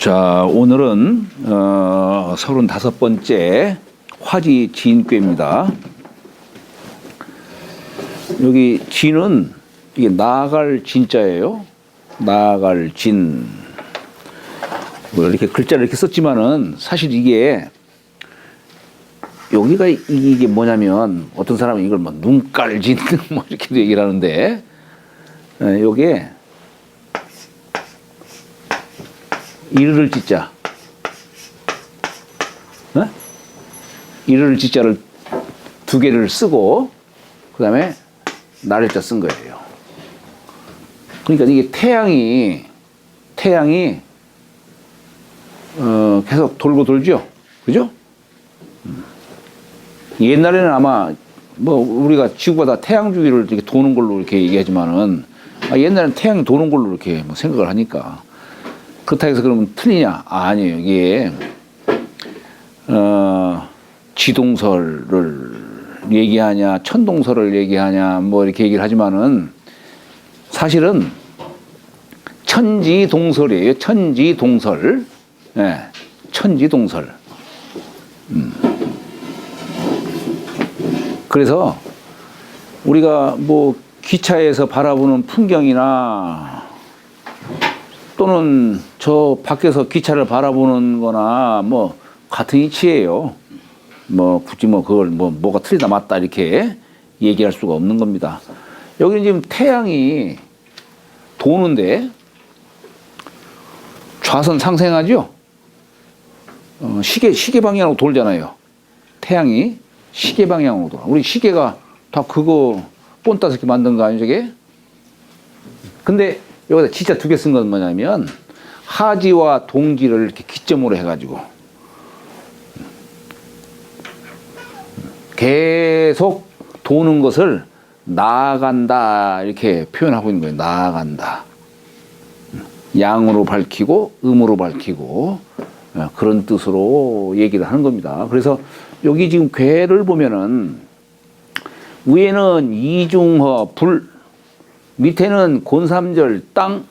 자, 오늘은 35번째 화지 진꾀입니다. 여기 진은 이게 나갈 진자예요. 나갈 진. 뭐 이렇게 글자를 이렇게 썼지만은 사실 이게 여기가 이게 뭐냐면 어떤 사람은 이걸 뭐 눈깔진 뭐 이렇게도 얘기를 하는데 요게 이르를 짓자. 이르를 짓자를 두 개를 쓰고 그 다음에 나를자 쓴 거예요. 그러니까 이게 태양이 계속 돌고 돌죠. 그죠? 옛날에는 아마 뭐 우리가 지구가 다 태양 주위를 이렇게 도는 걸로 이렇게 얘기하지만은 옛날에는 태양이 도는 걸로 이렇게 뭐 생각을 하니까 그렇다 해서 그러면 틀리냐? 아니에요. 이게 지동설을 얘기하냐, 천동설을 얘기하냐, 뭐 이렇게 얘기를 하지만은 사실은 천지동설이에요. 천지동설. 예, 천지동설. 그래서 우리가 뭐 기차에서 바라보는 풍경이나 또는 저 밖에서 기차를 바라보는 거나 뭐 같은 이치예요. 뭐 굳이 뭐 그걸 뭐가 틀리다 맞다 이렇게 얘기할 수가 없는 겁니다. 여기는 지금 태양이 도는데 좌선 상생하죠? 시계 방향으로 돌잖아요. 태양이 시계 방향으로 돌아. 우리 시계가 다 그거 본따서 만든 거 아니죠, 저게? 근데 여기다 진짜 두 개 쓴 건 뭐냐면 하지와 동지를 이렇게 기점으로 해가지고 계속 도는 것을 나아간다 이렇게 표현하고 있는 거예요. 나아간다. 양으로 밝히고 음으로 밝히고 그런 뜻으로 얘기를 하는 겁니다. 그래서 여기 지금 괴를 보면은 위에는 이중허 불, 밑에는 곤삼절 땅,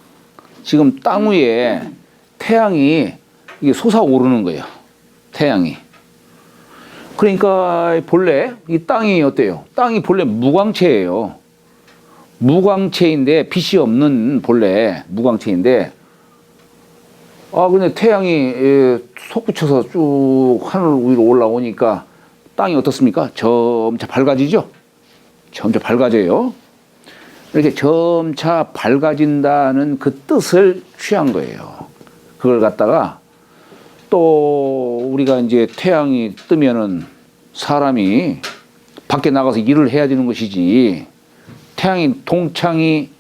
지금 땅 위에 태양이 이게 솟아오르는 거예요. 태양이. 그러니까 본래 이 땅이 어때요? 땅이 본래 무광체예요. 무광체인데 빛이 없는 본래 무광체인데 근데 태양이 솟구쳐서 쭉 하늘 위로 올라오니까 땅이 어떻습니까? 점차 밝아지죠? 점차 밝아져요. 이렇게 점차 밝아진다는 그 뜻을 취한 거예요. 그걸 갖다가 또 우리가 이제 태양이 뜨면은 사람이 밖에 나가서 일을 해야 되는 것이지 태양이 동창이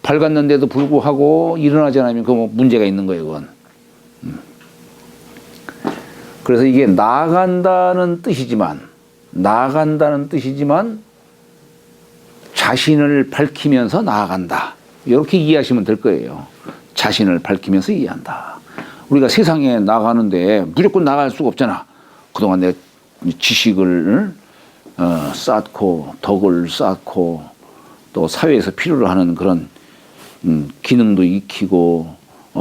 밝았는데도 불구하고 일어나지 않으면 그 뭐 문제가 있는 거예요, 그건. 그래서 이게 나아간다는 뜻이지만 자신을 밝히면서 나아간다. 이렇게 이해하시면 될 거예요. 자신을 밝히면서 이해한다. 우리가 세상에 나가는데 무조건 나갈 수가 없잖아. 그동안 내 지식을 쌓고 덕을 쌓고 또 사회에서 필요로 하는 그런 기능도 익히고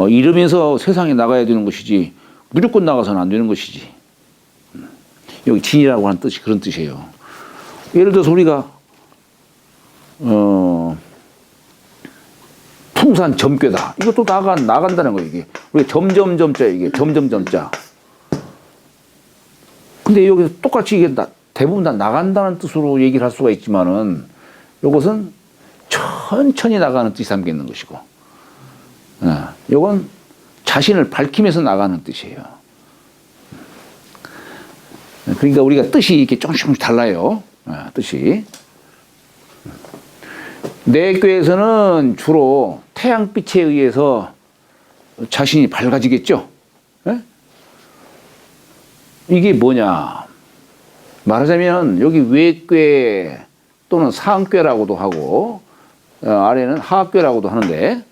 이러면서 세상에 나가야 되는 것이지 무조건 나가서는 안 되는 것이지. 여기 진이라고 하는 뜻이 그런 뜻이에요. 예를 들어서 우리가 풍산 점괘다. 이것도 나간다는 거예요, 이게. 우리 점점점자, 이게 점점점자. 근데 여기서 똑같이 이게 대부분 다 나간다는 뜻으로 얘기를 할 수가 있지만은 이것은 천천히 나가는 뜻이 담겨 있는 것이고, 이건 자신을 밝히면서 나가는 뜻이에요. 그러니까 우리가 뜻이 이렇게 조금씩 달라요. 뜻이. 내괴에서는 주로 태양빛에 의해서 자신이 밝아지겠죠. 이게 뭐냐? 말하자면 여기 외괴 또는 상괴라고도 하고 아래는 하괴라고도 하는데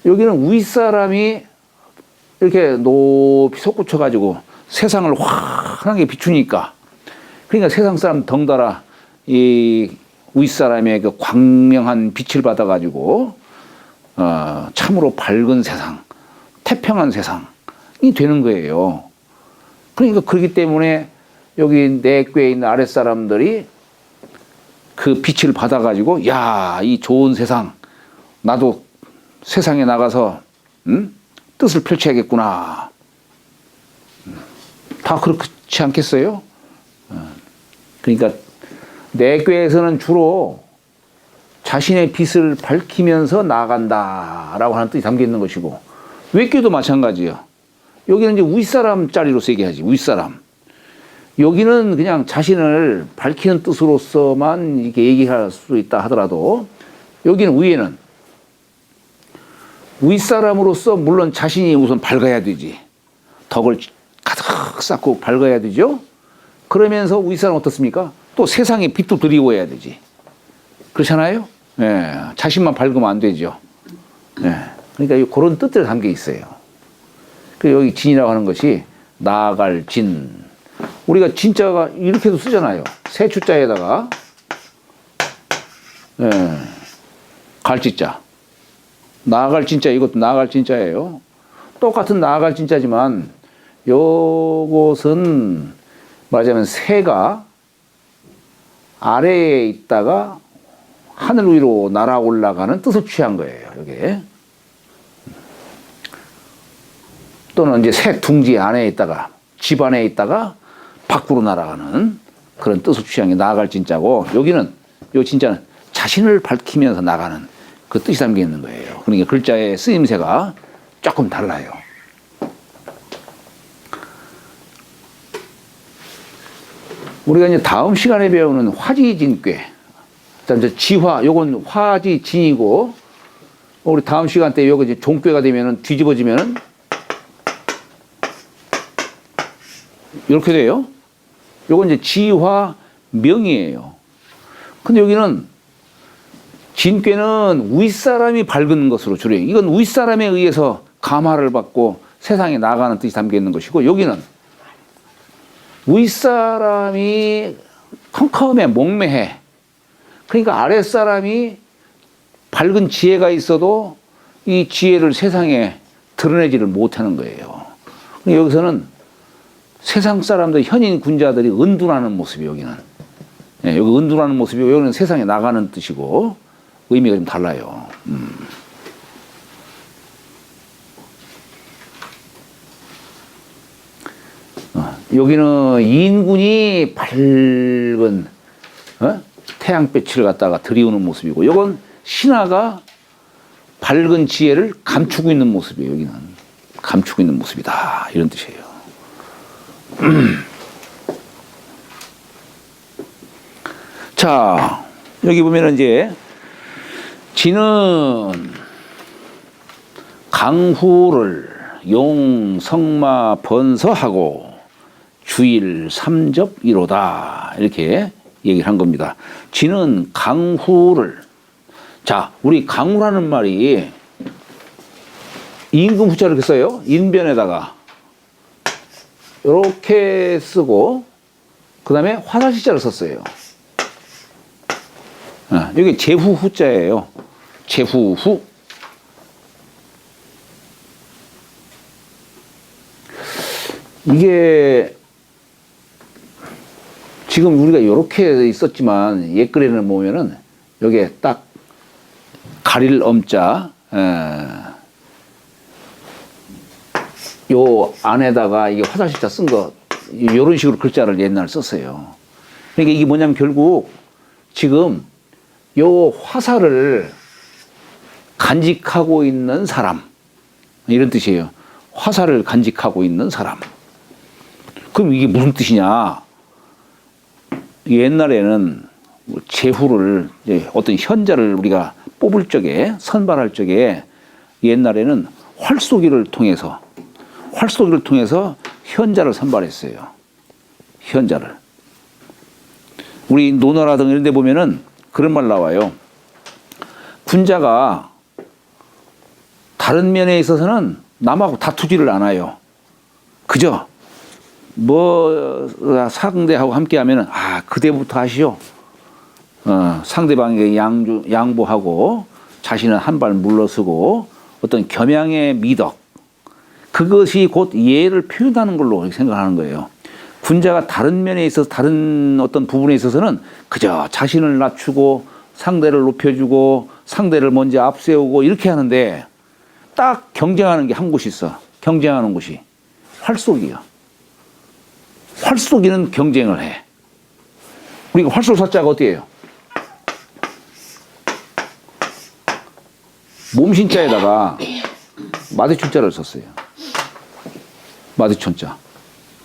여기는 윗사람이 이렇게 높이 솟구쳐 가지고 세상을 환하게 비추니까 그러니까 세상 사람 덩달아 이 윗사람의 그 광명한 빛을 받아가지고 참으로 밝은 세상, 태평한 세상이 되는 거예요. 그러니까 그렇기 때문에 여기 내괴에 있는 아랫사람들이 그 빛을 받아가지고 야, 이 좋은 세상 나도 세상에 나가서 뜻을 펼쳐야겠구나. 다 그렇지 않겠어요? 그러니까 내괴에서는 주로 자신의 빛을 밝히면서 나아간다라고 하는 뜻이 담겨 있는 것이고, 외교도 마찬가지예요. 여기는 이제 윗사람짜리로서 얘기하지, 윗사람. 여기는 그냥 자신을 밝히는 뜻으로서만 이렇게 얘기할 수 있다 하더라도, 여기는 위에는 윗사람으로서 물론 자신이 우선 밝아야 되지. 덕을 가득 쌓고 밝아야 되죠. 그러면서 윗사람 어떻습니까? 또 세상에 빛도 드리고 해야 되지. 그렇잖아요? 예, 자신만 밝으면 안 되죠. 예, 그러니까 그런 뜻들이 담겨 있어요. 그 여기 진이라고 하는 것이 나아갈 진. 우리가 진짜가 이렇게도 쓰잖아요. 세 주자에다가 예, 갈지자. 나아갈 진짜, 이것도 나아갈 진짜예요. 똑같은 나아갈 진짜지만 요것은 말하자면 새가 아래에 있다가 하늘 위로 날아 올라가는 뜻을 취한 거예요, 이게. 또는 이제 새 둥지 안에 있다가, 집 안에 있다가 밖으로 날아가는 그런 뜻을 취한 게 나아갈 진짜고, 여기는, 요 진짜는 자신을 밝히면서 나가는 그 뜻이 담겨 있는 거예요. 그러니까 글자의 쓰임새가 조금 달라요. 우리가 이제 다음 시간에 배우는 화지진괴. 이제 지화, 요건 화지진이고, 우리 다음 시간 때 요거 이제 종괴가 되면은 뒤집어지면은 이렇게 돼요. 요건 이제 지화명이에요. 근데 여기는 진괴는 윗사람이 밝은 것으로 주로, 이건 윗사람에 의해서 감화를 받고 세상에 나가는 뜻이 담겨 있는 것이고, 여기는 윗사람이 컴컴해, 목매해. 그러니까 아랫사람이 밝은 지혜가 있어도 이 지혜를 세상에 드러내지를 못하는 거예요. 여기서는 세상 사람들, 현인 군자들이 은둔하는 모습이 여기는. 예, 여기 은둔하는 모습이고, 여기는 세상에 나가는 뜻이고, 의미가 좀 달라요. 여기는 인군이 밝은 태양빛을 갖다가 들이우는 모습이고, 이건 신하가 밝은 지혜를 감추고 있는 모습이에요. 여기는 감추고 있는 모습이다, 이런 뜻이에요. 자, 여기 보면은 이제 진은 강후를 용, 성마, 번서하고 주일, 삼접, 이로다, 이렇게 얘기를 한 겁니다. 진은 강후를, 자, 우리 강후라는 말이 임금 후자를 이렇게 써요. 인변에다가 이렇게 쓰고, 그 다음에 화살시자를 썼어요. 여기 제후 후자예요. 제후 후. 이게 지금 우리가 이렇게 있었지만 옛글에는 보면은 여기에 딱 가릴 엄자, 요 안에다가 이게 화살시자 쓴 거, 이런 식으로 글자를 옛날 썼어요. 그러니까 이게 뭐냐면 결국 지금 요 화살을 간직하고 있는 사람, 이런 뜻이에요. 화살을 간직하고 있는 사람. 그럼 이게 무슨 뜻이냐? 옛날에는 제후를, 어떤 현자를 우리가 뽑을 적에, 선발할 적에 옛날에는 활쏘기를 통해서 현자를 선발했어요. 현자를. 우리 노나라 등 이런 데 보면은 그런 말 나와요. 군자가 다른 면에 있어서는 남하고 다투지를 않아요. 그죠? 뭐 상대하고 함께 하면은 그대부터 하시오. 상대방에게 양보하고 자신은 한 발 물러서고 어떤 겸양의 미덕, 그것이 곧 예를 표현하는 걸로 생각하는 거예요. 군자가 다른 면에 있어서 다른 어떤 부분에 있어서는 그저 자신을 낮추고 상대를 높여주고 상대를 먼저 앞세우고 이렇게 하는데 딱 경쟁하는 게 한 곳이 있어. 경쟁하는 곳이 활쏘기야. 활쏘기는 경쟁을 해. 우리가 활쏘 사자가 어디예요? 몸신자에다가 마디춘자를 썼어요. 마디춘자.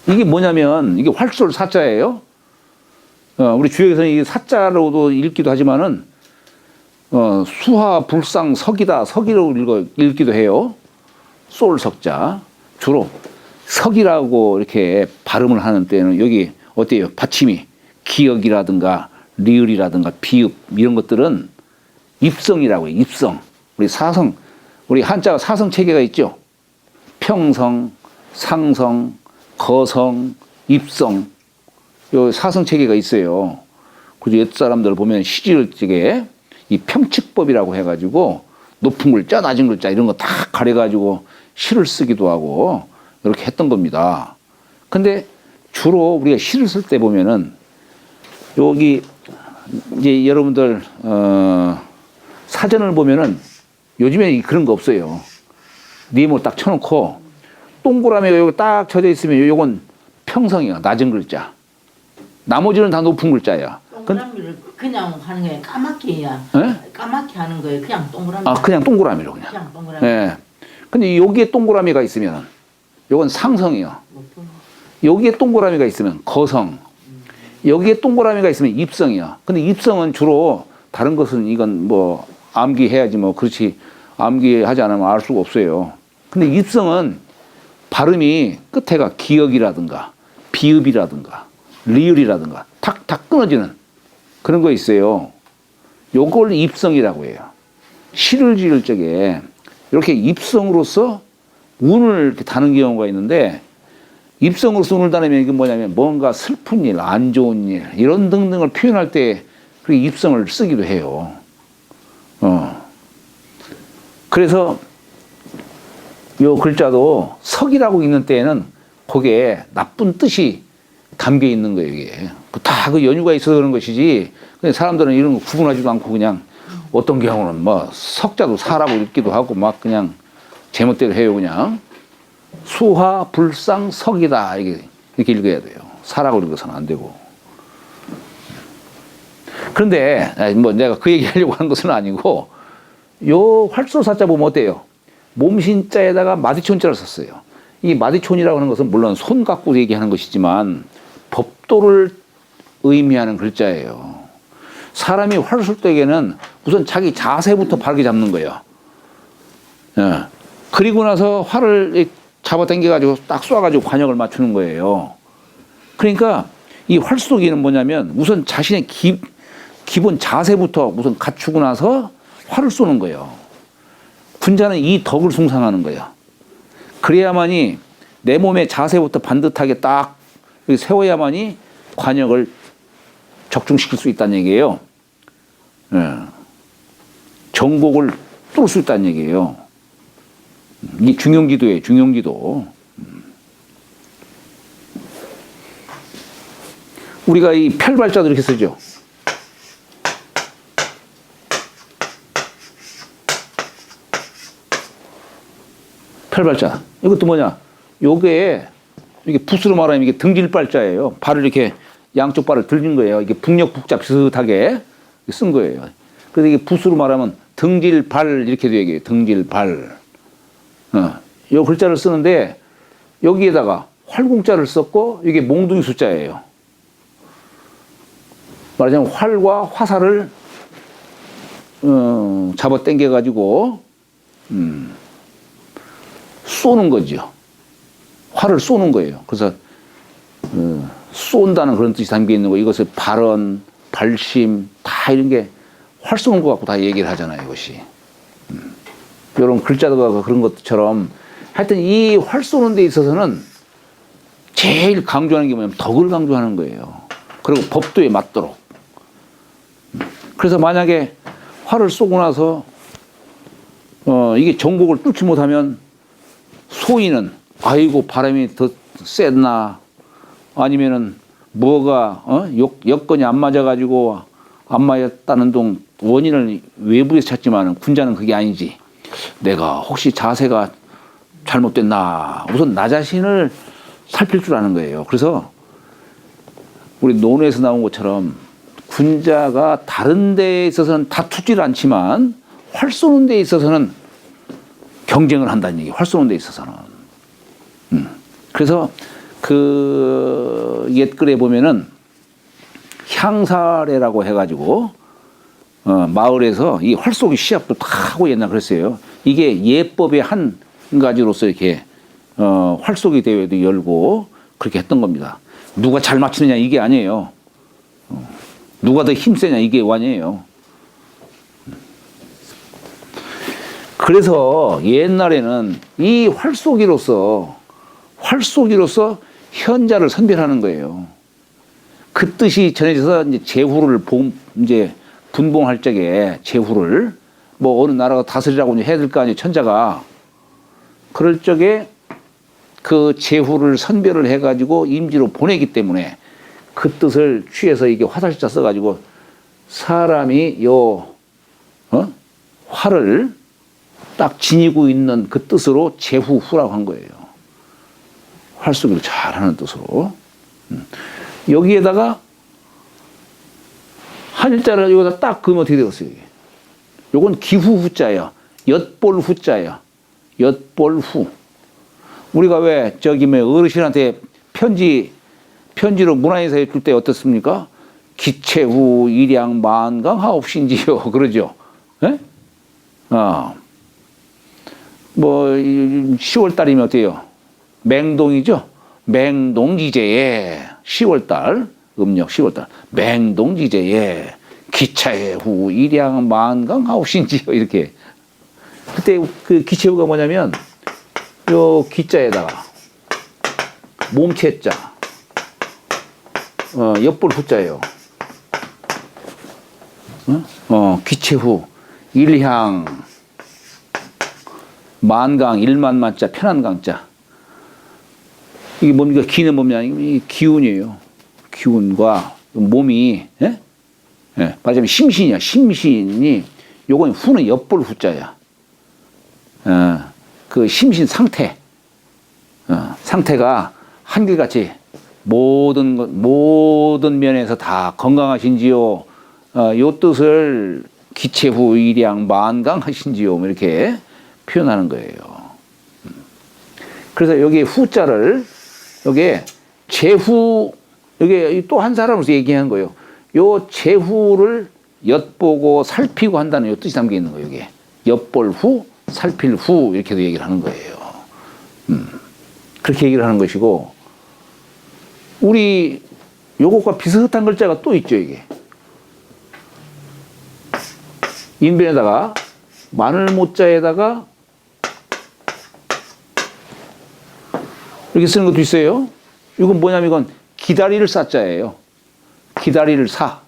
이게 뭐냐면 이게 활쏘를 사자예요. 우리 주역에서는 이게 사자로도 읽기도 하지만은 수하 불상 석이다 석이라고 읽기도 해요. 쏠 석자 주로 석이라고 이렇게 발음을 하는 때는 여기 어때요? 받침이 기역이라든가 리을이라든가 비읍 이런 것들은 입성이라고 해요. 입성. 우리 사성, 우리 한자가 사성 체계가 있죠. 평성, 상성, 거성, 입성. 요 사성 체계가 있어요. 그래서 옛 사람들 보면 시집을 적에 이 평칙법이라고 해가지고 높은 글자, 낮은 글자 이런 거 다 가려가지고 시를 쓰기도 하고 이렇게 했던 겁니다. 근데 주로 우리가 시를 쓸 때 보면은 여기 이제 여러분들 사전을 보면은 요즘에 그런 거 없어요. 네모 딱 쳐놓고 동그라미가 여기 딱 쳐져 있으면 요건 평성이야. 낮은 글자. 나머지는 다 높은 글자야. 동그라미를 그냥 하는 거예요. 까맣게야. 네? 까맣게 하는 거예요. 그냥 동그라미. 아, 그냥 동그라미로 그냥. 그냥 동그라미. 예. 근데 여기에 동그라미가 있으면 요건 상성이요. 여기에 동그라미가 있으면 거성. 여기에 동그라미가 있으면 입성이야. 근데 입성은 주로 다른 것은 이건 뭐 암기해야지 뭐 그렇지 암기하지 않으면 알 수가 없어요. 근데 입성은 발음이 끝에가 기역이라든가 비읍이라든가 리을이라든가 탁탁 끊어지는 그런 거 있어요. 요걸 입성이라고 해요. 시를 지을 적에 이렇게 입성으로서 운을 이렇게 다는 경우가 있는데 입성으로서 운을 다니면 이게 뭐냐면 뭔가 슬픈 일, 안 좋은 일 이런 등등을 표현할 때 그 입성을 쓰기도 해요. 그래서 요 글자도 석이라고 있는 때에는 거기에 나쁜 뜻이 담겨 있는 거예요, 이게. 다 그 연유가 있어서 그런 것이지. 근데 사람들은 이런 거 구분하지도 않고 그냥 어떤 경우는 뭐 석자도 사라고 읽기도 하고 막 그냥 제멋대로 해요, 그냥. 수하, 불상, 석이다. 이렇게 읽어야 돼요. 사라고 읽어서는 안 되고. 그런데 뭐 내가 그 얘기 하려고 하는 것은 아니고 요 활쏘사자 보면 어때요? 몸신자에다가 마디촌자를 썼어요. 이 마디촌이라고 하는 것은 물론 손 갖고 얘기하는 것이지만 법도를 의미하는 글자예요. 사람이 활을 쏠 때에는 우선 자기 자세부터 바르게 잡는 거예요. 예. 그리고 나서 활을 잡아당겨가지고 딱 쏴가지고 관역을 맞추는 거예요. 그러니까 이 활쏘기는 뭐냐면 우선 자신의 기본 자세부터 우선 갖추고 나서 활을 쏘는 거예요. 군자는 이 덕을 숭상하는 거예요. 그래야만이 내 몸의 자세부터 반듯하게 딱 세워야만이 관역을 적중시킬 수 있다는 얘기예요. 예. 정곡을 뚫을 수 있다는 얘기예요. 이게 중용기도예요, 중용기도. 우리가 이 펼발자도 이렇게 쓰죠. 펼발자. 이것도 뭐냐? 요게 이게 붓으로 말하면 이게 등질발자예요. 발을 이렇게 양쪽 발을 들린 거예요. 이게 북녘북자 비슷하게 쓴 거예요. 그래서 이게 붓으로 말하면 등질발 이렇게 되게 등질발. 요 글자를 쓰는데 여기에다가 활궁자를 썼고 이게 몽둥이 숫자예요. 말하자면 활과 화살을 잡아 당겨 가지고 쏘는 거죠. 활을 쏘는 거예요. 그래서 쏜다는 그런 뜻이 담겨 있는 거. 이것을 발언, 발심 다 이런 게 활 쏘는 거 갖고 다 얘기를 하잖아요. 이것이. 이런 글자가 그런 것처럼 하여튼 이 활 쏘는 데 있어서는 제일 강조하는 게 뭐냐면 덕을 강조하는 거예요. 그리고 법도에 맞도록. 그래서 만약에 활을 쏘고 나서 이게 정곡을 뚫지 못하면 소인은 아이고 바람이 더 셌나 아니면은 뭐가 여건이 안 맞아가지고 안 맞았다는 동 원인을 외부에서 찾지만은 군자는 그게 아니지. 내가 혹시 자세가 잘못됐나 우선 나 자신을 살필 줄 아는 거예요. 그래서 우리 논에서 나온 것처럼 군자가 다른 데에 있어서는 다투질 않지만 활 쏘는 데에 있어서는 경쟁을 한다는 얘기. 활 쏘는 데에 있어서는. 그래서 그 옛글에 보면은 향사례라고 해가지고 마을에서 이 활쏘기 시합도 다 하고 옛날 그랬어요. 이게 예법의 한 가지로서 이렇게 활쏘기 대회도 열고 그렇게 했던 겁니다. 누가 잘 맞추느냐 이게 아니에요. 누가 더 힘세냐 이게 아니에요. 그래서 옛날에는 이 활쏘기로서 현자를 선별하는 거예요. 그 뜻이 전해져서 이제 제후를 이제 분봉할 적에 제후를 뭐 어느 나라가 다스리라고 해야 될 거 아니에요. 천자가. 그럴 적에 그 제후를 선별을 해가지고 임지로 보내기 때문에 그 뜻을 취해서 이게 화살자 써가지고 사람이 활을 딱 지니고 있는 그 뜻으로 제후후라고 한 거예요. 활 쏘기를 잘하는 뜻으로. 여기에다가 한자를 여기다 딱 그으면 어떻게 되겠어요? 요건 기후후자야. 엿볼후자야. 엿볼후. 우리가 왜 어르신한테 편지로 문화에서 해줄 때 어떻습니까? 기체후 일양 만강 하옵신지요. 그러죠. 예? 뭐 10월달이면 어때요? 맹동이죠. 맹동지제에 10월달 음력 10월달 맹동지제에 기차의 후 일양 만강 하옵신지요. 이렇게 그때 그 기체후가 뭐냐면 요 기자에다가 몸체자 엿볼 후자예요. 기체후 일향 만강 일만만자 편한강자 이게 뭡니까? 기는 뭡니까? 이 기운이에요. 기운과 몸이 말하자면 심신이야. 심신이 요건 후는 엿볼 후자야. 그 심신 상태 상태가 한결같이 모든 면에서 다 건강하신지요. 요 뜻을 기체후 일양 만강하신지요. 이렇게 표현하는 거예요. 그래서 여기 후자를 여기에 제후 여기 또 한 사람으로서 얘기하는 거예요. 요 제후를 엿보고 살피고 한다는 요 뜻이 담겨 있는 거예요. 여기에 엿볼 후 살필 후 이렇게도 얘기를 하는 거예요. 그렇게 얘기를 하는 것이고 우리 요것과 비슷한 글자가 또 있죠. 이게 인변에다가 마늘 모자에다가 이렇게 쓰는 것도 있어요. 이건 뭐냐면 이건 기다리를 사자예요. 기다리를 사.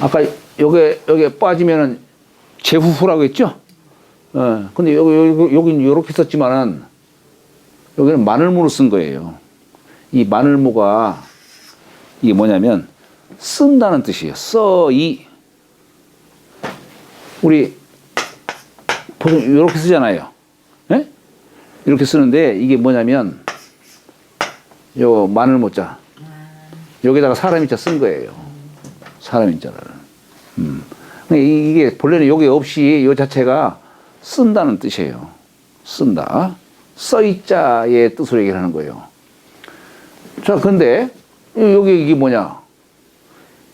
아까 여기에 빠지면은 제후후라고 했죠? 근데 여기는 이렇게 썼지만은 여기는 마늘모로 쓴 거예요. 이 마늘모가 이게 뭐냐면 쓴다는 뜻이에요. 우리 보통 이렇게 쓰잖아요. 예? 이렇게 쓰는데 이게 뭐냐면 요 마늘모자 여기다가 사람인자 쓴 거예요. 사람인자를. 이게 본래는 여기 없이 요 자체가 쓴다는 뜻이에요. 쓴다. 써있자의 뜻으로 얘기를 하는 거예요. 자, 근데 여기 이게 뭐냐?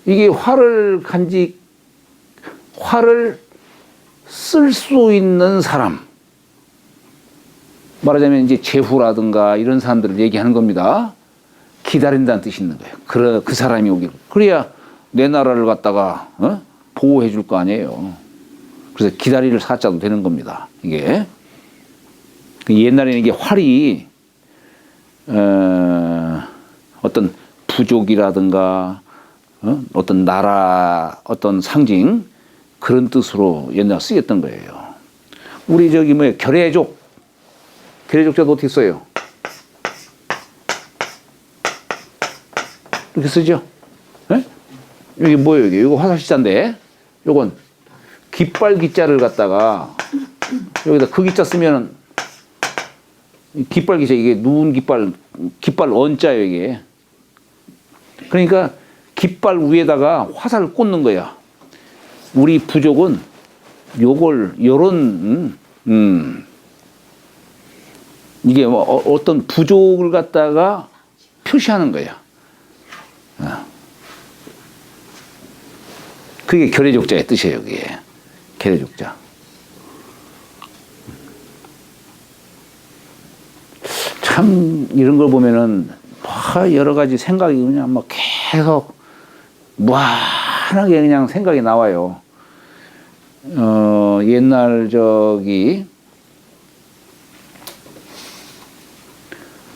이게 활을 쓸 수 있는 사람. 말하자면 이제 제후라든가 이런 사람들을 얘기하는 겁니다. 기다린다는 뜻이 있는 거예요. 그 사람이 오길. 그래야 내 나라를 갖다가 보호해 줄 거 아니에요. 그래서 기다리를 사자도 되는 겁니다. 이게 옛날에는 이게 활이 어떤 부족이라든가 어떤 나라 어떤 상징 그런 뜻으로 옛날 쓰였던 거예요. 우리 저기 뭐 결해족, 결해족자도 어떻게 써요? 이렇게 쓰죠? 예? 여기 뭐예요? 여기 이거 화살시자인데, 요건 깃발 기자를 갖다가 여기다 그 기자 쓰면은 깃발 기자 이게 누운 깃발 언자예요 이게. 그러니까 깃발 위에다가 화살을 꽂는 거야. 우리 부족은 요걸 요런 이게 뭐 어떤 부족을 갖다가 표시하는 거야. 그게 결해족자의 뜻이에요. 그게 결해족자. 참 이런 걸 보면은 여러 가지 생각이 그냥 막 계속 무한하게 그냥 생각이 나와요. 옛날 저기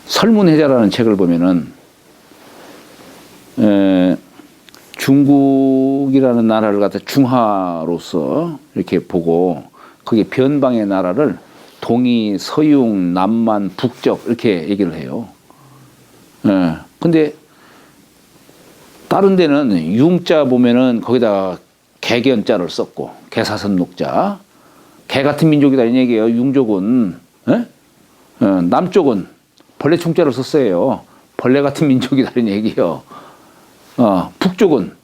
설문해자라는 책을 보면은 중국이라는 나라를 갖다 중하로서 이렇게 보고 거기 변방의 나라를 동이, 서융, 남만, 북적 이렇게 얘기를 해요. 근데 다른 데는 융자 보면은 거기다 개견자를 썼고 개사선록자, 개 같은 민족이다 이런 얘기예요. 융족은 남쪽은 벌레 총자를 썼어요. 벌레 같은 민족이다 이런 얘기예요. 북쪽은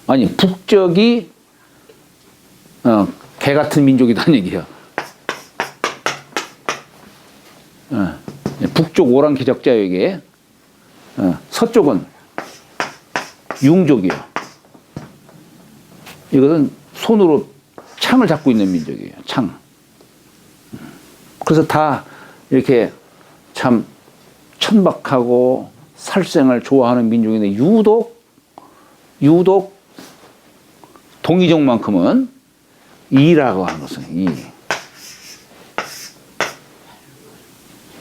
아니 북적이 개 같은 민족이다는 얘기야. 북쪽 오랑캐 적자예요 이게. 서쪽은 융족이요. 이것은 손으로 창을 잡고 있는 민족이에요. 창. 그래서 다 이렇게 참 천박하고 살생을 좋아하는 민족인데 유독 동이족만큼은 이라고 하는 것은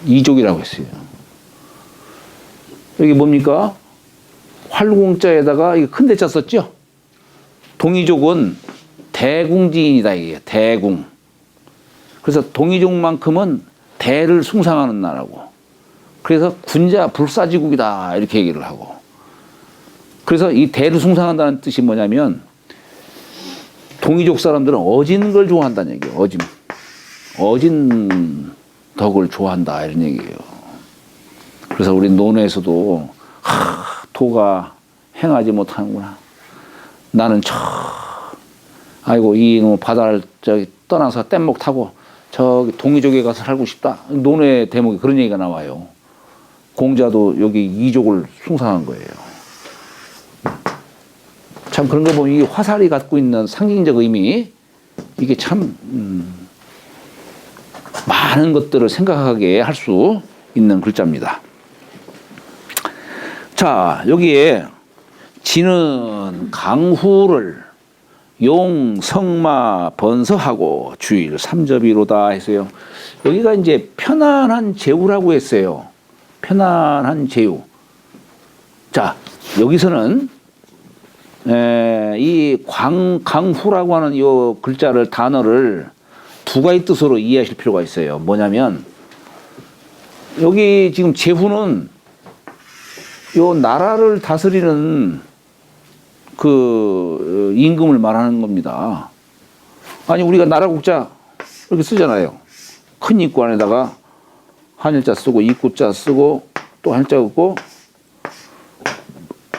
이족이라고 했어요. 여기 뭡니까? 활공자에다가 큰 대자 썼죠? 동이족은 대궁지인이다 이게 대궁. 그래서 동이족만큼은 대를 숭상하는 나라고. 그래서 군자 불사지국이다 이렇게 얘기를 하고. 그래서 이 대를 숭상한다는 뜻이 뭐냐면 동이족 사람들은 어진 걸 좋아한다는 얘기예요. 어진 덕을 좋아한다 이런 얘기예요. 그래서 우리 논에서도 도가 행하지 못하는구나. 나는 아이고 이놈 바다를 저기 떠나서 뗏목 타고 저기 동이족에 가서 살고 싶다. 논의 대목에 그런 얘기가 나와요. 공자도 여기 이족을 숭상한 거예요. 참 그런 거 보면 이 화살이 갖고 있는 상징적 의미 이게 참 많은 것들을 생각하게 할 수 있는 글자입니다. 자, 여기에 지는 강후를 용, 성마, 번서하고 주일 삼접이로다 했어요. 여기가 이제 편안한 제후라고 했어요. 편안한 제후. 자, 여기서는 이 강후라고 하는 이 글자를 단어를 두 가지 뜻으로 이해하실 필요가 있어요. 뭐냐면 여기 지금 제후는 요 나라를 다스리는 그 임금을 말하는 겁니다. 아니 우리가 나라 국자 이렇게 쓰잖아요. 큰 입구 안에다가 한일자 쓰고 입구자 쓰고 또 한자 긋고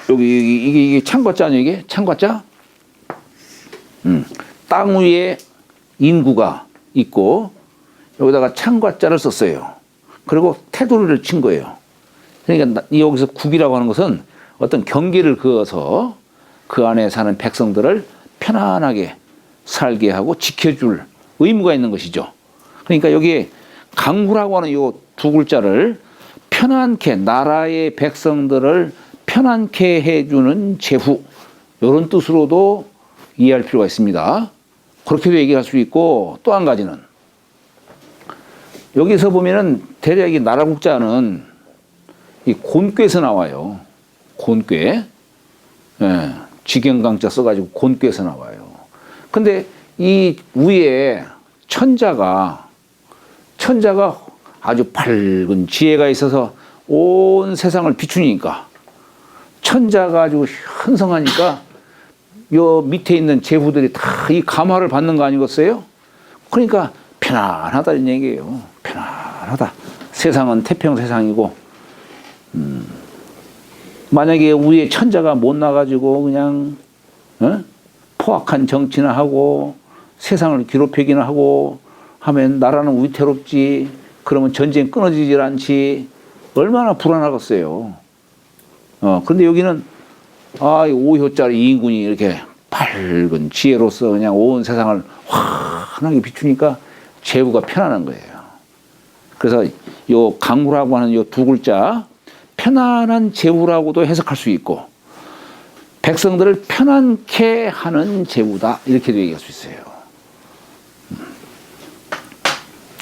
여기 이게 창과자 아니에요 이게? 창과자? 땅 위에 인구가 있고 여기다가 창과자를 썼어요. 그리고 테두리를 친 거예요. 그러니까 여기서 국이라고 하는 것은 어떤 경계를 그어서 그 안에 사는 백성들을 편안하게 살게 하고 지켜줄 의무가 있는 것이죠. 그러니까 여기에 강후라고 하는 이 두 글자를 편안케 나라의 백성들을 편안케 해주는 제후 이런 뜻으로도 이해할 필요가 있습니다. 그렇게도 얘기할 수 있고 또 한 가지는 여기서 보면은 대략 이 나라 국자는 이 곤괴에서 나와요. 곤괴. 예. 직경강자 써가지고 곤괴에서 나와요. 근데 이 위에 천자가 아주 밝은 지혜가 있어서 온 세상을 비추니까 천자가 아주 현성하니까 요 밑에 있는 제후들이 다 이 감화를 받는 거 아니겠어요? 그러니까 편안하다는 얘기예요. 편안하다. 세상은 태평 세상이고, 만약에 위에 천자가 못 나가지고 그냥 포악한 정치나 하고 세상을 괴롭히기나 하고 하면 나라는 위태롭지. 그러면 전쟁 끊어지질 않지. 얼마나 불안하겠어요. 그런데 여기는 오효짜리 이인군이 이렇게 밝은 지혜로서 그냥 온 세상을 환하게 비추니까 제후가 편안한 거예요. 그래서 요 강후라고 하는 요 두 글자 편안한 제후라고도 해석할 수 있고 백성들을 편안케 하는 제후다 이렇게도 얘기할 수 있어요.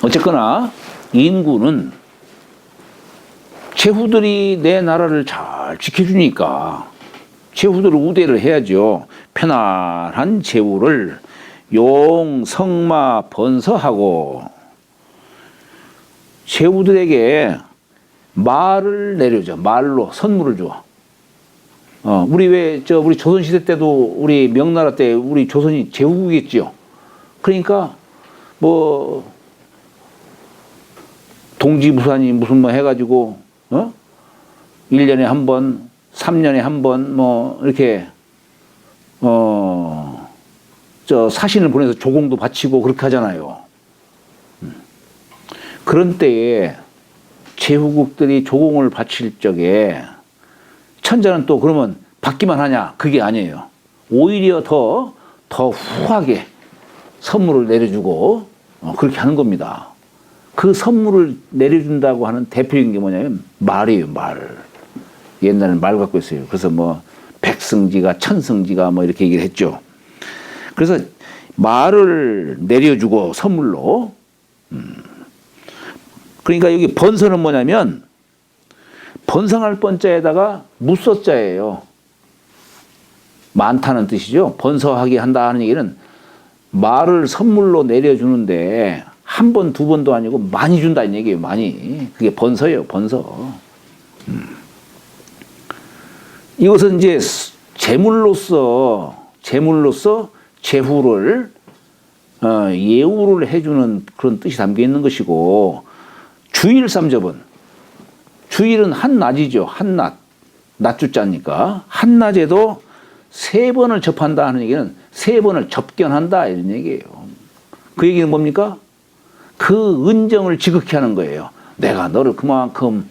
어쨌거나 인구는 제후들이 내 나라를 잘 지켜주니까 제후들을 우대를 해야죠. 편안한 제후를 용성마 번서하고 제후들에게 말을 내려줘. 말로 선물을 줘. 우리 우리 조선시대 때도 우리 명나라 때 우리 조선이 제후국이었죠. 그러니까 뭐 동지부산이 무슨 뭐 해가지고 1년에 한 번, 3년에 한 번 뭐 이렇게 사신을 보내서 조공도 바치고 그렇게 하잖아요. 그런 때에 제후국들이 조공을 바칠 적에 천자는 또 그러면 받기만 하냐? 그게 아니에요. 오히려 더 후하게 선물을 내려주고 그렇게 하는 겁니다. 그 선물을 내려준다고 하는 대표적인 게 뭐냐면 말이에요, 말. 옛날에는 말 갖고 있어요. 그래서 뭐 백성지가 천성지가 뭐 이렇게 얘기를 했죠. 그래서 말을 내려주고 선물로. 그러니까 여기 번서는 뭐냐면 번성할 번자에다가 무서자예요. 많다는 뜻이죠. 번서하게 한다 하는 얘기는 말을 선물로 내려주는데 한 번, 두 번도 아니고 많이 준다는 얘기예요. 많이. 그게 번서예요. 번서. 이것은 이제 제물로서 제후를 예우를 해주는 그런 뜻이 담겨 있는 것이고 주일삼접은 주일은 한낮이죠. 한낮. 낮주자니까 한낮에도 세 번을 접한다 하는 얘기는 세 번을 접견한다 이런 얘기예요. 그 얘기는 뭡니까? 그 은정을 지극히 하는 거예요. 내가 너를 그만큼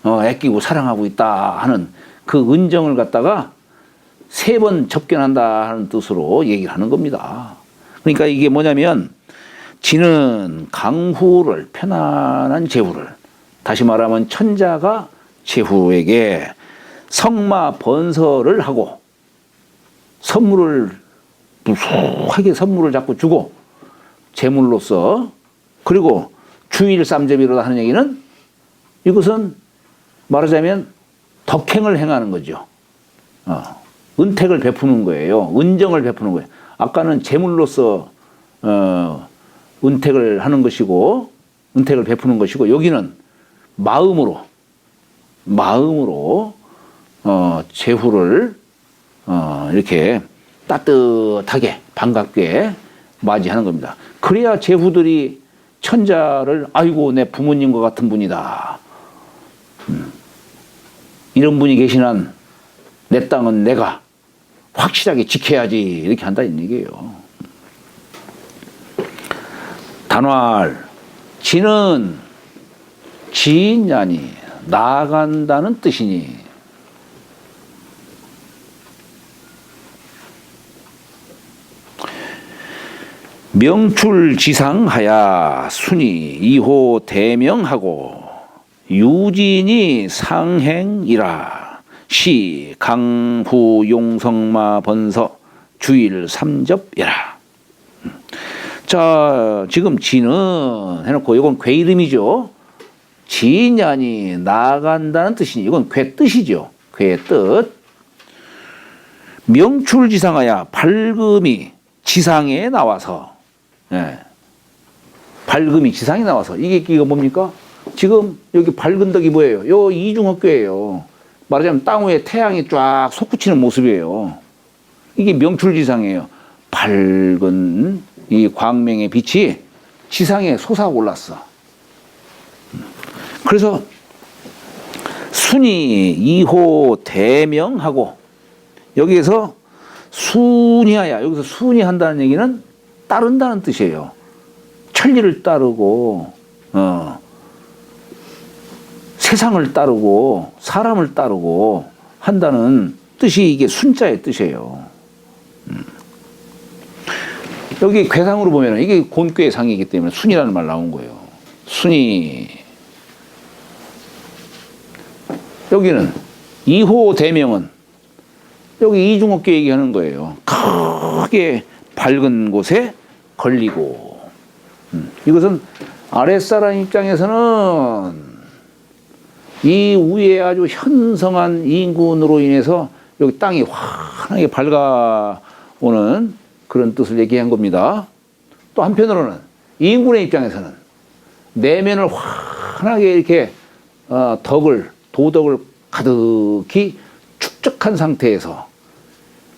아끼고 사랑하고 있다 하는 그 은정을 갖다가 세 번 접견한다 하는 뜻으로 얘기를 하는 겁니다. 그러니까 이게 뭐냐면 지는 강후를 편안한 제후를 다시 말하면 천자가 제후에게 성마 번서를 하고 선물을 무수하게 선물을 자꾸 주고 제물로서 그리고 주일 삼접이로다 하는 얘기는 이것은 말하자면 덕행을 행하는 거죠. 은택을 베푸는 거예요. 은정을 베푸는 거예요. 아까는 제물로서 은택을 하는 것이고 은택을 베푸는 것이고 여기는 마음으로 제후를 이렇게 따뜻하게 반갑게 맞이하는 겁니다. 그래야 제후들이 천자를 아이고 내 부모님과 같은 분이다. 이런 분이 계신 한 내 땅은 내가 확실하게 지켜야지 이렇게 한다는 얘기예요. 단활 지는 지인야니 나아간다는 뜻이니 명출지상하야 순이 이호 대명하고 유진이 상행이라 시 강후 용성마 번서 주일 삼접이라. 자 지금 지는 해놓고 이건 괴 이름이죠. 지인이 나아간다는 뜻이니 이건 괴 뜻이죠. 괴 뜻. 명출지상하야 밝음이 지상에 나와서, 예. 밝음이 지상에 나와서 이게 뭡니까? 지금 여기 밝은 덕이 뭐예요? 요 이중학교예요. 말하자면 땅 위에 태양이 쫙 솟구치는 모습이에요. 이게 명출지상이에요. 밝은 이 광명의 빛이 지상에 솟아올랐어. 그래서 순이 2호 대명하고 여기에서 순이하야, 여기서 순이한다는 얘기는 따른다는 뜻이에요. 천리를 따르고 세상을 따르고 사람을 따르고 한다는 뜻이 이게 순자의 뜻이에요. 여기 괴상으로 보면 이게 곤괴의 상이기 때문에 순이라는 말 나온 거예요. 순이. 여기는 2호 대명은 여기 이중업계 얘기하는 거예요. 크게 밝은 곳에 걸리고. 이것은 아랫사람 입장에서는 이 위에 아주 현성한 인군으로 인해서 여기 땅이 환하게 밝아오는 그런 뜻을 얘기한 겁니다. 또 한편으로는 인군의 입장에서는 내면을 환하게 이렇게 도덕을 가득히 축적한 상태에서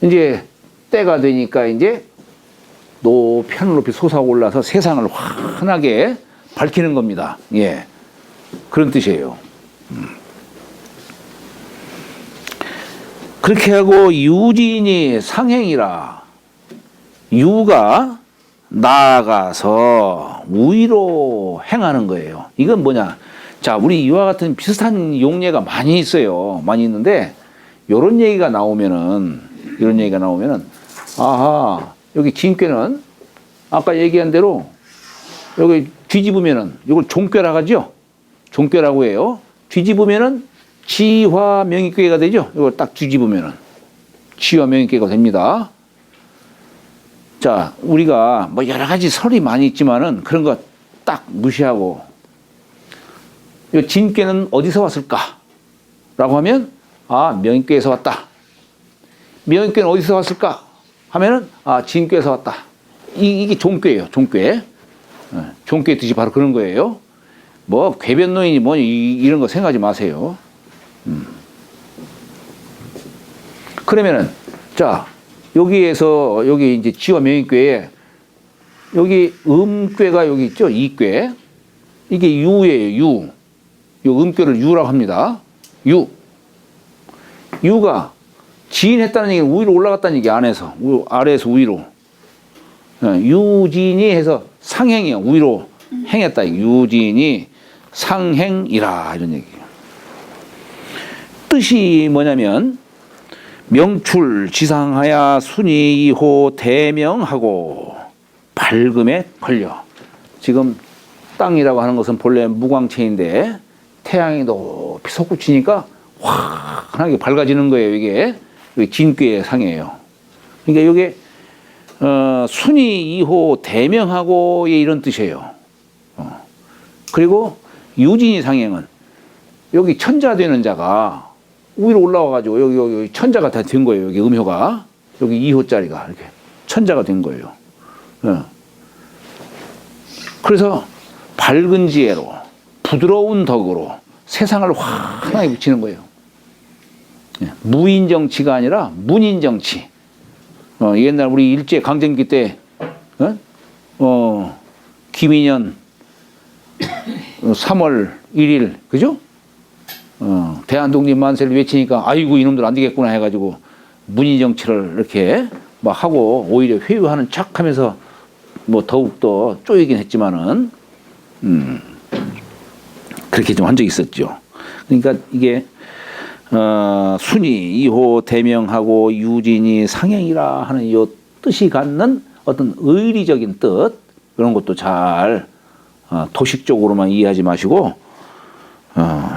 이제 때가 되니까 이제 하늘 높이 솟아올라서 세상을 환하게 밝히는 겁니다. 예, 그런 뜻이에요. 그렇게 하고 유진이 상행이라 유가 나아가서 우위로 행하는 거예요. 이건 뭐냐? 자, 우리 이와 같은 비슷한 용례가 많이 있어요. 많이 있는데 이런 얘기가 나오면은 아하, 여기 진꾀는 아까 얘기한 대로 여기 뒤집으면은 이걸 종꾀라고 하죠. 종꾀라고 해요. 뒤집으면은 지화 명의꾀가 되죠. 이걸 딱 뒤집으면은 지화 명의꾀가 됩니다. 자, 우리가 뭐 여러 가지 설이 많이 있지만은 그런 거 딱 무시하고 이 진꾀는 어디서 왔을까? 라고 하면 명의꾀에서 왔다. 명의꾀는 어디서 왔을까? 하면은 진꾀에서 왔다. 이게 종꾀예요. 종꾀. 종꾀 뜻이 바로 그런 거예요. 뭐 궤변노인이 뭐 이런 거 생각하지 마세요. 그러면은 자, 여기에서 여기 이제 지화 명의꾀에 여기 음꾀가 여기 있죠. 이꾀. 이게 유예요. 유. 요 음꾀를 유라고 합니다. 유. 유가 지인했다는 얘기는 위로 올라갔다는 얘기 안에서 아래에서 위로. 유진이 해서 상행이요. 위로 행했다. 유진이 상행이라 이런 얘기예요. 뜻이 뭐냐면 명출 지상하야 순이 2호 대명하고 밝음에 걸려. 지금 땅이라고 하는 것은 본래 무광체인데 태양이 높이 솟구치니까 환하게 밝아지는 거예요. 이게 진꾀의 상이에요. 그러니까 이게 순이 2호 대명하고 이런 뜻이에요. 그리고 유진이 상행은 여기 천자 되는 자가 위로 올라와가지고 여기 천자가 다 된 거예요. 여기 음효가 여기 2호짜리가 이렇게 천자가 된 거예요. 그래서 밝은 지혜로 부드러운 덕으로 세상을 환하게 비치는 거예요. 무인정치가 아니라 문인정치. 옛날 우리 일제 강점기 때 김인현 3월 1일 그죠? 대한독립 만세를 외치니까 아이고 이놈들 안 되겠구나 해가지고 문인정치를 이렇게 막 하고 오히려 회유하는 척하면서 뭐 더욱더 쪼이긴 했지만은 그렇게 좀 한 적이 있었죠. 그러니까 이게 순이 2호 대명하고 유진이 상행이라 하는 이 뜻이 갖는 어떤 의리적인 뜻 이런 것도 잘 도식적으로만 이해하지 마시고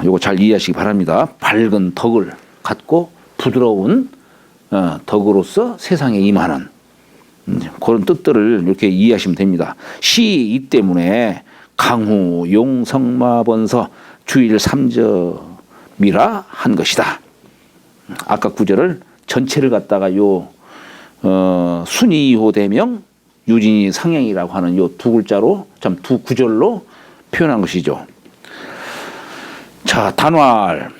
요거 잘 이해하시기 바랍니다. 밝은 덕을 갖고 부드러운 덕으로서 세상에 임하는 그런 뜻들을 이렇게 이해하시면 됩니다. 시 이 때문에 강후 용성마번서 주일 3점이라 한 것이다. 아까 구절을 전체를 갖다가 순이 2호 대명 유진이 상행이라고 하는 요 두 글자로 참 두 구절로 표현한 것이죠. 자, 단활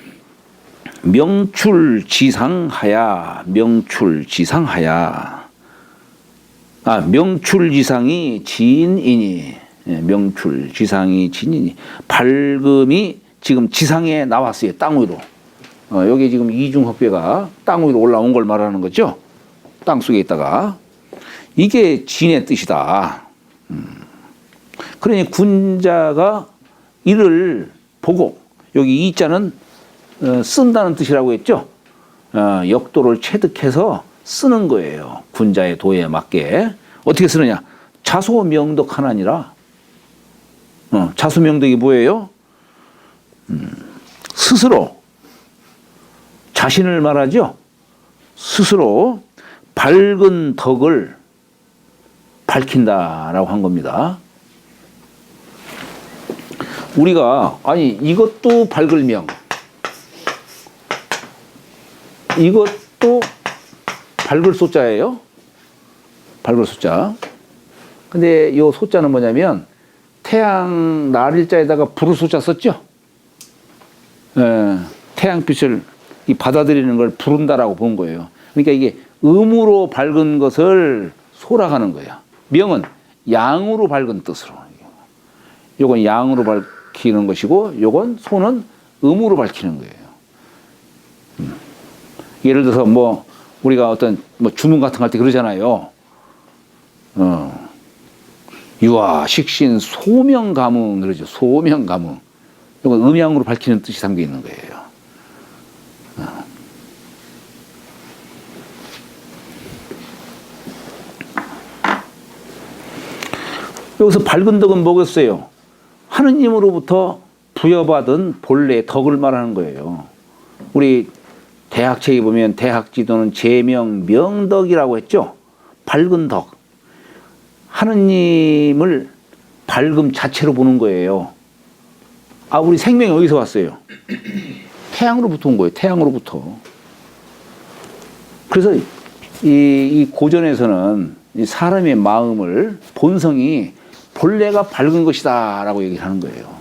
명출지상하야 명출지상하야 명출지상이 진이니 명출지상이 진이니 밝음이 지금 지상에 나왔어요. 땅 위로. 여기 지금 이중hợp배가 땅 위로 올라온 걸 말하는 거죠. 땅 속에 있다가. 이게 진의 뜻이다. 그러니 군자가 이를 보고, 여기 이자는 쓴다는 뜻이라고 했죠. 역도를 체득해서 쓰는 거예요. 군자의 도에 맞게. 어떻게 쓰느냐. 자소명덕하나니라. 자소명덕이 뭐예요? 스스로 자신을 말하죠. 스스로 밝은 덕을 밝힌다라고 한 겁니다. 우리가 아니 이것도 밝을 명, 이것도 밝을 소자예요. 밝을 소자. 근데 이 소자는 뭐냐면 태양 날일자에다가 불을 소자 썼죠. 태양빛을 받아들이는 걸 부른다라고 본 거예요. 그러니까 이게 음으로 밝은 것을 소라가는 거야. 명은 양으로 밝은 뜻으로. 요건 양으로 밝히는 것이고, 요건 소는 음으로 밝히는 거예요. 예를 들어서 뭐 우리가 어떤 뭐 주문 같은 거 할 때 그러잖아요. 유아, 식신, 소명가문 그러죠. 소명가문. 이건 음양으로 밝히는 뜻이 담겨 있는 거예요. 여기서 밝은 덕은 뭐겠어요? 하느님으로부터 부여받은 본래 덕을 말하는 거예요. 우리 대학책에 보면 대학지도는 제명 명덕이라고 했죠. 밝은 덕. 하느님을 밝음 자체로 보는 거예요. 우리 생명이 어디서 왔어요? 태양으로부터 온 거예요. 태양으로부터. 그래서 이 고전에서는 이 사람의 마음을, 본성이 본래가 밝은 것이다 라고 얘기를 하는 거예요.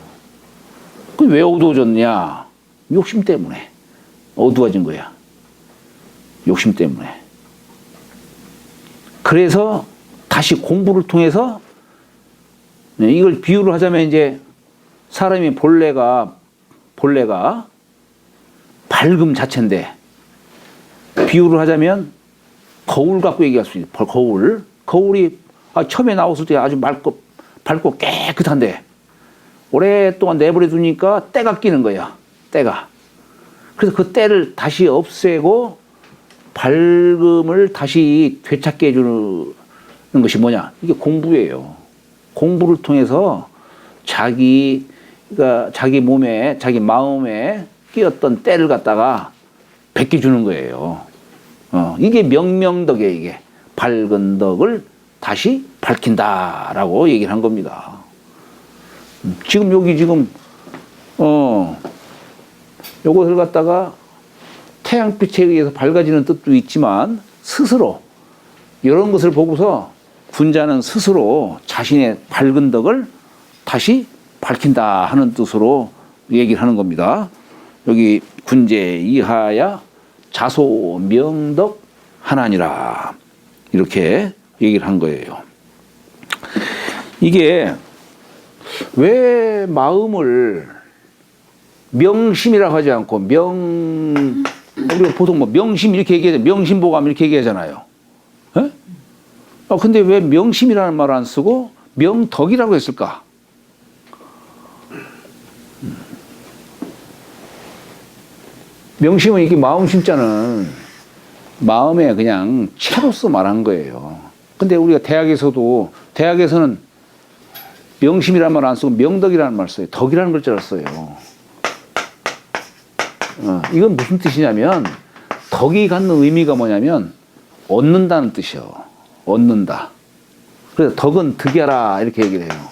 그게 왜 어두워졌냐? 욕심 때문에 어두워진 거야. 욕심 때문에. 그래서 다시 공부를 통해서, 이걸 비유를 하자면 이제 사람이 본래가 밝음 자체인데, 비유를 하자면 거울 갖고 얘기할 수 있어요. 거울이 처음에 나왔을 때 아주 밝고 깨끗한데 오랫동안 내버려 두니까 때가 끼는 거야. 때가. 그래서 그 때를 다시 없애고 밝음을 다시 되찾게 해주는 것이 뭐냐? 이게 공부예요. 공부를 통해서 자기가 자기 몸에, 자기 마음에 끼었던 때를 갖다가 벗겨주는 거예요. 이게 명명덕이에요. 이게 밝은 덕을 다시 밝힌다라고 얘기를 한 겁니다. 지금 여기 요것을 갖다가 태양빛에 의해서 밝아지는 뜻도 있지만, 스스로 이런 것을 보고서 군자는 스스로 자신의 밝은 덕을 다시 밝힌다 하는 뜻으로 얘기를 하는 겁니다. 여기 군제 이하야 자소 명덕 하나니라 이렇게 얘기를 한 거예요. 이게 왜 마음을 명심이라고 하지 않고 우리가 보통 뭐 명심 이렇게 얘기하잖아요. 명심보감 이렇게 얘기하잖아요. 에? 근데 왜 명심이라는 말을 안 쓰고 명덕이라고 했을까? 명심은 이게 마음 심자는 마음에 그냥 채로서 말한 거예요. 근데 우리가 대학에서는 명심이라는 말 안 쓰고 명덕이라는 말 써요. 덕이라는 글자를 써요. 이건 무슨 뜻이냐면, 덕이 갖는 의미가 뭐냐면 얻는다는 뜻이요. 얻는다. 그래서 덕은 득이하라 이렇게 얘기를 해요.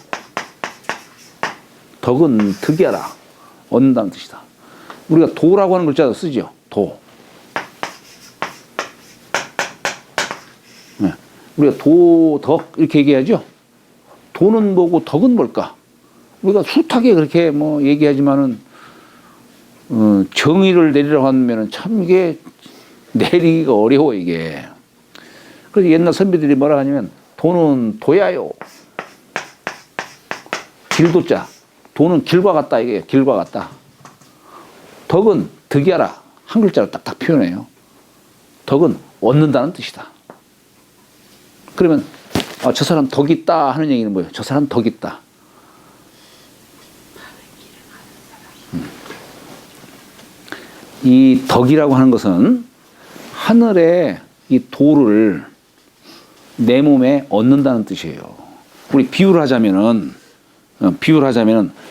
덕은 득이하라. 얻는다는 뜻이다. 우리가 도라고 하는 글자도 쓰죠. 도. 우리가 도, 덕 이렇게 얘기하죠. 도는 뭐고 덕은 뭘까? 우리가 숱하게 그렇게 뭐 얘기하지만은 정의를 내리라고 하면은 참 이게 내리기가 어려워 이게. 그래서 옛날 선배들이 뭐라 하냐면 도는 도야요. 길도자. 도는 길과 같다 이게 길과 같다. 덕은 덕이하라. 한 글자로 딱딱 표현해요. 덕은 얻는다는 뜻이다. 그러면 저 사람 덕 있다 하는 얘기는 뭐예요? 저 사람 덕 있다. 이 덕이라고 하는 것은 하늘의 이 도를 내 몸에 얻는다는 뜻이에요. 우리 비유를 하자면은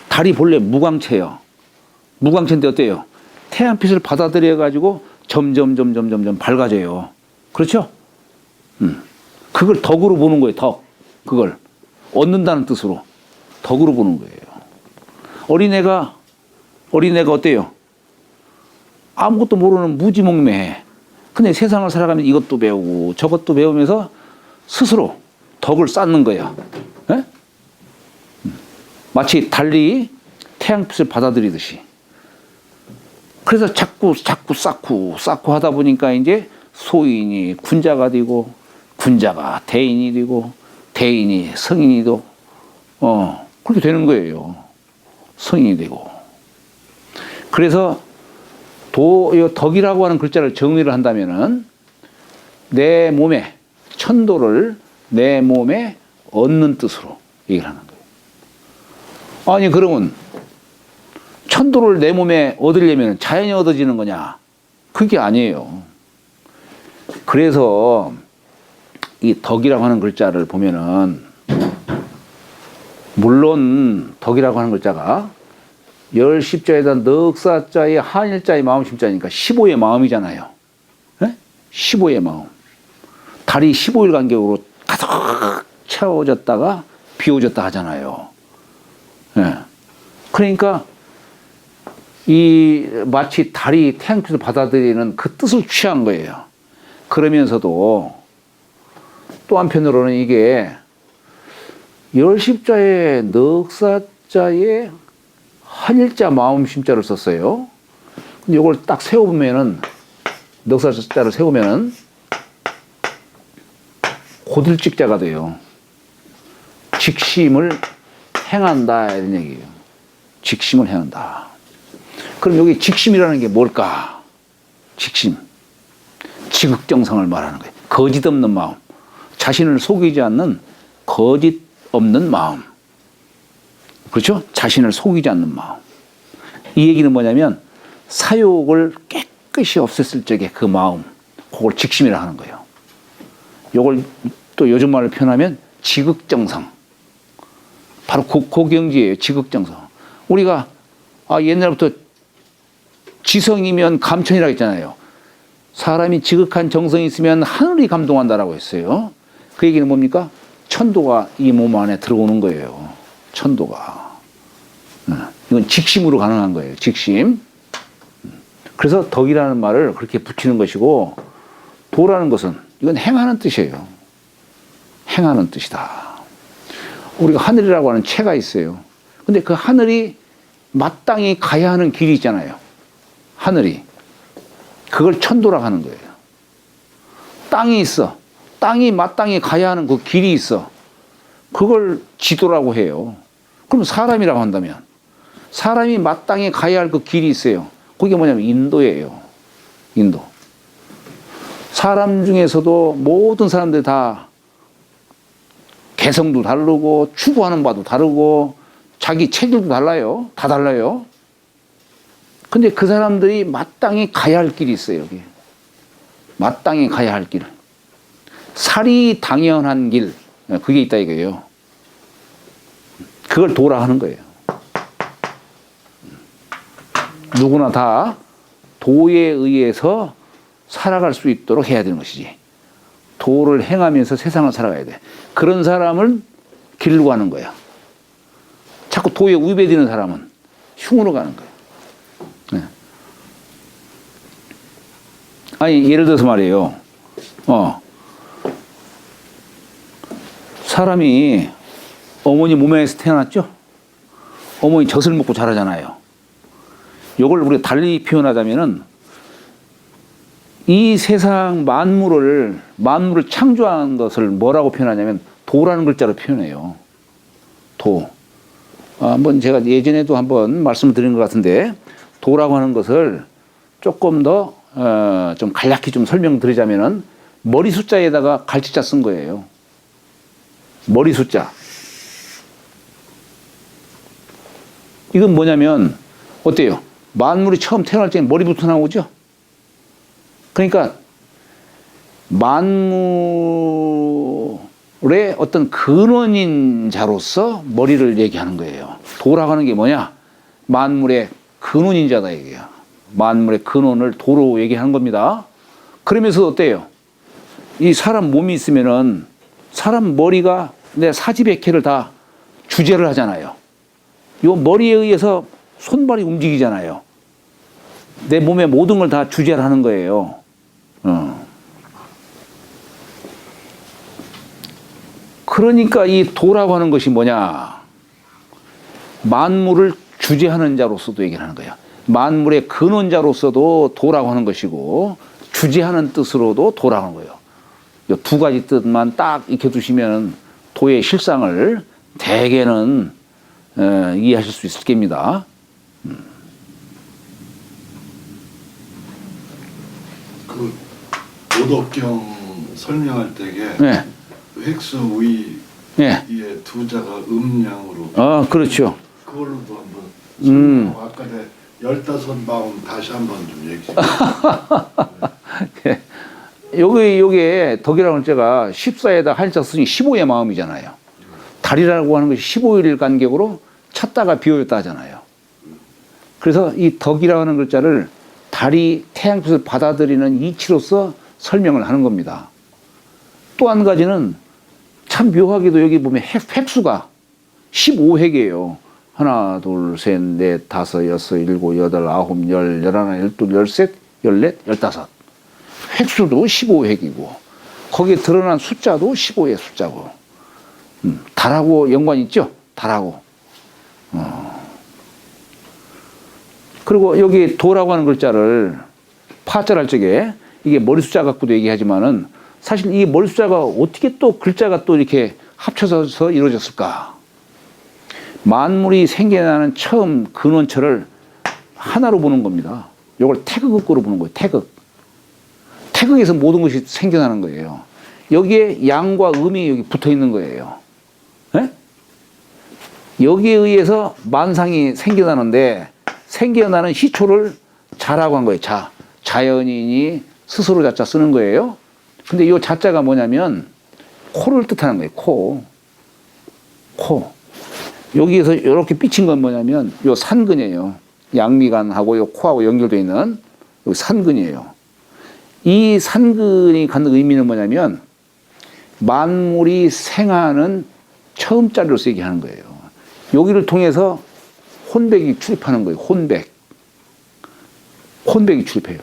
달이 본래 무광채예요. 무광채인데 어때요? 태양빛을 받아들여 가지고 점점 밝아져요. 그렇죠? 그걸 덕으로 보는 거예요. 덕. 그걸 얻는다는 뜻으로 덕으로 보는 거예요. 어린애가 어때요? 아무것도 모르는 무지몽매해. 근데 세상을 살아가면서 이것도 배우고 저것도 배우면서 스스로 덕을 쌓는 거야. 에? 마치 달리 태양빛을 받아들이듯이. 그래서 자꾸 쌓고 하다 보니까 이제 소인이 군자가 되고 군자가 대인이 되고 대인이 성인이 되고 그렇게 되는 거예요. 성인이 되고. 그래서 덕이라고 하는 글자를 정의를 한다면은 내 몸에 천도를 내 몸에 얻는 뜻으로 얘기를 하는 거예요. 아니 그러면 천도를 내 몸에 얻으려면 자연히 얻어지는 거냐? 그게 아니에요. 그래서 이 덕이라고 하는 글자를 보면은 물론 덕이라고 하는 글자가 열십자에다 넉사자에 한일자의 마음심자니까 15의 마음이잖아요. 네? 15의 마음. 달이 15일 간격으로 가득 채워졌다가 비워졌다 하잖아요. 네. 그러니까 이 마치 달이 태양빛을 받아들이는 그 뜻을 취한 거예요. 그러면서도 또 한편으로는 이게 열십자에 넉사자에 한일자 마음심자를 썼어요. 근데 이걸 딱 세워보면은 넉사자를 세우면은 고들직자가 돼요. 직심을 행한다 이런 얘기예요. 직심을 행한다. 그럼 여기 직심이라는 게 뭘까? 직심. 지극정성을 말하는 거예요. 거짓 없는 마음. 자신을 속이지 않는 거짓 없는 마음. 그렇죠? 자신을 속이지 않는 마음. 이 얘기는 뭐냐면 사욕을 깨끗이 없앴을 적에 그 마음, 그걸 직심이라 하는 거예요. 이걸 또 요즘 말로 표현하면 지극정성. 바로 고경지예요. 지극정성. 우리가 옛날부터 지성이면 감천이라고 했잖아요. 사람이 지극한 정성이 있으면 하늘이 감동한다라고 했어요. 그 얘기는 뭡니까? 천도가 이 몸 안에 들어오는 거예요. 천도가. 이건 직심으로 가능한 거예요. 직심. 그래서 덕이라는 말을 그렇게 붙이는 것이고 도라는 것은 이건 행하는 뜻이에요. 행하는 뜻이다. 우리가 하늘이라고 하는 채가 있어요. 근데 그 하늘이 마땅히 가야 하는 길이 있잖아요. 하늘이. 그걸 천도라고 하는 거예요. 땅이 있어. 땅이 마땅히 가야 하는 그 길이 있어. 그걸 지도라고 해요. 그럼 사람이라고 한다면 사람이 마땅히 가야 할 그 길이 있어요. 그게 뭐냐면 인도예요. 인도. 사람 중에서도 모든 사람들이 다 개성도 다르고 추구하는 바도 다르고 자기 체질도 달라요. 다 달라요. 근데 그 사람들이 마땅히 가야 할 길이 있어요. 여기. 마땅히 가야 할 길. 살이 당연한 길. 그게 있다 이거예요. 그걸 도라 하는 거예요. 누구나 다 도에 의해서 살아갈 수 있도록 해야 되는 것이지. 도를 행하면서 세상을 살아가야 돼. 그런 사람을 길로 가는 거야. 자꾸 도에 위배되는 사람은 흉으로 가는 거야. 네. 아니 예를 들어서 말이에요. 사람이 어머니 몸에서 태어났죠? 어머니 젖을 먹고 자라잖아요. 이걸 우리가 달리 표현하자면은 이 세상 만물을 창조한 것을 뭐라고 표현하냐면 도라는 글자로 표현해요. 도. 한번 제가 예전에도 한번 말씀을 드린 것 같은데 도라고 하는 것을 조금 더 좀 간략히 좀 설명드리자면은 머리 숫자에다가 갈치자 쓴 거예요. 머리 숫자. 이건 뭐냐면 어때요? 만물이 처음 태어날 때 머리부터 나오죠? 그러니까 만물의 어떤 근원인 자로서 머리를 얘기하는 거예요. 도라고 하는 게 뭐냐? 만물의 근원인 자다 얘기야. 만물의 근원을 도로 얘기하는 겁니다. 그러면서 어때요? 이 사람 몸이 있으면은 사람 머리가 내 사지백회를 다 주재를 하잖아요. 요 머리에 의해서 손발이 움직이잖아요. 내 몸의 모든 걸 다 주재를 하는 거예요. 그러니까 이 도라고 하는 것이 뭐냐? 만물을 주재하는 자로서도 얘기를 하는 거예요. 만물의 근원자로서도 도라고 하는 것이고 주재하는 뜻으로도 도라고 하는 거예요. 이 두 가지 뜻만 딱 익혀두시면 도의 실상을 대개는 이해하실 수 있을 겁니다. 그 오덕경 설명할 때에 네. 획수 우이 네. 이에 두 자가 음량으로 그렇죠. 그걸로도 한번 설명하고 아까 내 15마음 다시 한번 좀 얘기해. 요게 덕이라는 글자가 14에다 한자 쓰니 15의 마음이잖아요. 달이라고 하는 것이 15일 간격으로 찾다가 비워졌다 하잖아요. 그래서 이 덕이라고 하는 글자를 달이 태양빛을 받아들이는 이치로서 설명을 하는 겁니다. 또 한 가지는 참 묘하게도 여기 보면 획수가 15획이에요. 하나, 둘, 셋, 넷, 다섯, 여섯, 일곱, 여덟, 아홉, 열, 열하나, 열둘, 열셋, 열넷, 열다섯. 획수도 15획이고 거기에 드러난 숫자도 15의 숫자고 달하고 연관이 있죠? 달하고. 그리고 여기 도라고 하는 글자를 파자할 적에 이게 머리 숫자 갖고도 얘기하지만은 사실 이 머리 숫자가 어떻게 또 글자가 또 이렇게 합쳐서 이루어졌을까? 만물이 생겨나는 처음 근원처를 하나로 보는 겁니다. 이걸 태극으로 보는 거예요. 태극에서 모든 것이 생겨나는 거예요. 여기에 양과 음이 여기 붙어 있는 거예요. 네? 여기에 의해서 만상이 생겨나는데 생겨나는 시초를 자라고 한 거예요. 자연인이 스스로 자자 쓰는 거예요. 근데 이 자자가 뭐냐면 코를 뜻하는 거예요. 코. 여기에서 이렇게 삐친 건 뭐냐면 요 산근이에요. 양미간하고 요 코하고 연결되어 있는 요 산근이에요. 이 산근이 갖는 의미는 뭐냐면 만물이 생하는 처음 자리로서 얘기하는 거예요. 여기를 통해서 혼백이 출입하는 거예요. 혼백이 출입해요.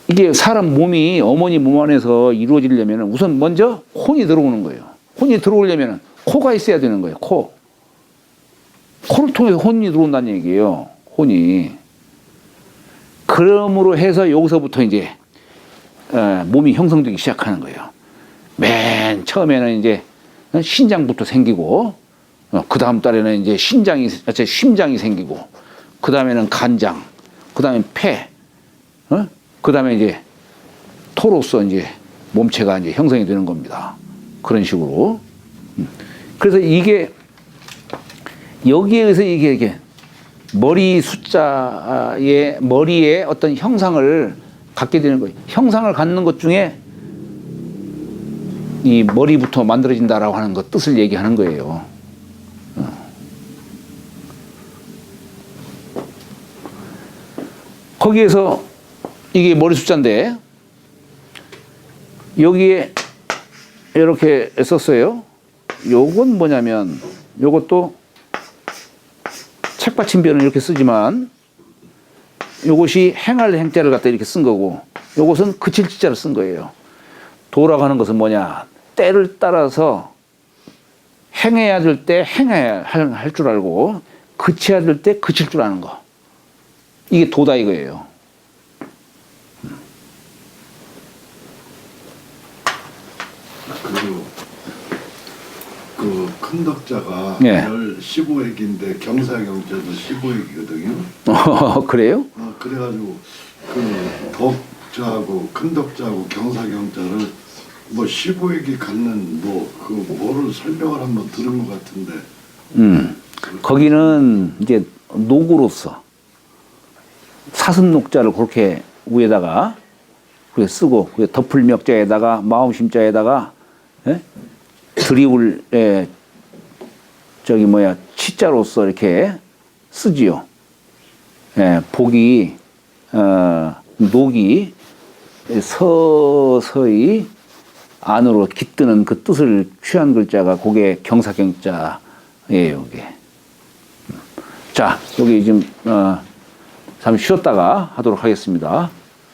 이게 사람 몸이 어머니 몸 안에서 이루어지려면 우선 먼저 혼이 들어오는 거예요. 혼이 들어오려면 코가 있어야 되는 거예요. 코를 통해서 혼이 들어온다는 얘기예요. 혼이. 그러므로 해서 여기서부터 이제 몸이 형성되기 시작하는 거예요. 맨 처음에는 이제 신장부터 생기고 그 다음 달에는 이제 심장이 생기고 그 다음에는 간장, 그 다음에 폐, 그 다음에 이제 토로서 이제 몸체가 이제 형성이 되는 겁니다. 그런 식으로. 그래서 이게 여기에 의해서 이게 머리 숫자의 머리에 어떤 형상을 갖게 되는 거예요. 형상을 갖는 것 중에 이 머리부터 만들어진다라고 하는 것 뜻을 얘기하는 거예요. 거기에서 이게 머리 숫자인데 여기에 이렇게 썼어요. 요건 뭐냐면 요것도 책받침변은 이렇게 쓰지만 요것이 행할 행자를 갖다 이렇게 쓴 거고 요것은 그칠 지자를 쓴 거예요. 도라고 하는 것은 뭐냐? 때를 따라서 행해야 될 때 행해야 할 줄 알고 그쳐야 될 때 그칠 줄 아는 거. 이게 도다 이거예요. 그리고 그 큰 덕자가 예. 15액인데 경사경자도 15액이거든요. 그래요? 그래가지고 그 덕자하고 큰 덕자하고 경사경자를 뭐 15액이 갖는 뭐 그 뭐를 설명을 한번 들은 것 같은데. 거기는 이제 녹으로서 사슴녹자를 그렇게 위에다가 그렇게 쓰고 그 덮을멱자에다가 마음심자에다가 예? 드리울 저기 뭐야 치자로서 이렇게 쓰지요. 예, 복이 녹이 서서히 안으로 깃드는 그 뜻을 취한 글자가 그게 경사경자예요. 이게. 자, 여기 지금 잠시 쉬었다가 하도록 하겠습니다.